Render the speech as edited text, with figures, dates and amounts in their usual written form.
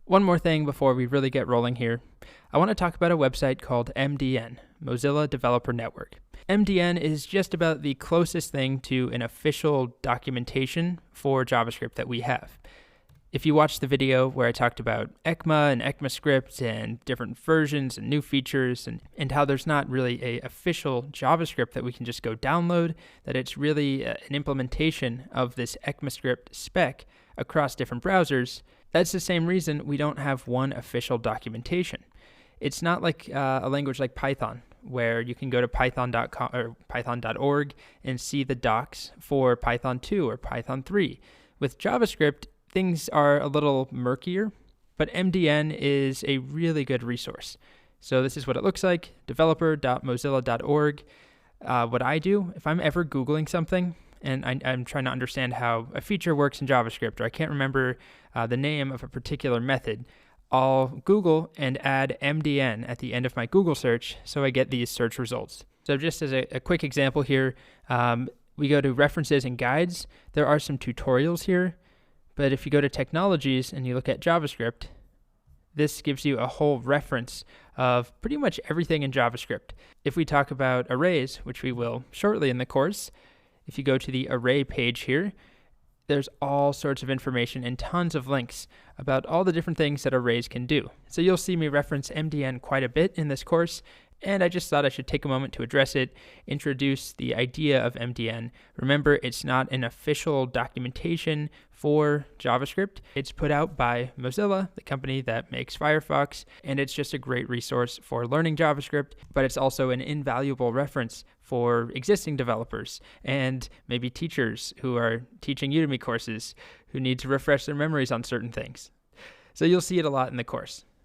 One more thing before we really get rolling here. I want to talk about a website called MDN, Mozilla Developer Network. MDN is just about the closest thing to an official documentation for JavaScript that we have. If you watched the video where I talked about ECMA and ECMAScript and different versions and new features and how there's not really an official JavaScript that we can just go download, that it's really an implementation of this ECMAScript spec across different browsers, that's the same reason we don't have one official documentation. It's not like a language like Python, where you can go to python.com or python.org and see the docs for Python 2 or Python 3. With JavaScript, things are a little murkier, but MDN is a really good resource. So this is what it looks like, developer.mozilla.org. What I do, if I'm ever Googling something, and I'm trying to understand how a feature works in JavaScript, or I can't remember the name of a particular method, I'll Google and add MDN at the end of my Google search so I get these search results. So just as a quick example here, we go to references and guides. There are some tutorials here, but if you go to technologies and you look at JavaScript, this gives you a whole reference of pretty much everything in JavaScript. If we talk about arrays, which we will shortly in the course, if you go to the array page here, there's all sorts of information and tons of links about all the different things that arrays can do. So you'll see me reference MDN quite a bit in this course, and I just thought I should take a moment to address it, introduce the idea of MDN. Remember, it's not an official documentation for JavaScript. It's put out by Mozilla, the company that makes Firefox, and it's just a great resource for learning JavaScript, but it's also an invaluable reference for existing developers and maybe teachers who are teaching Udemy courses who need to refresh their memories on certain things. So you'll see it a lot in the course.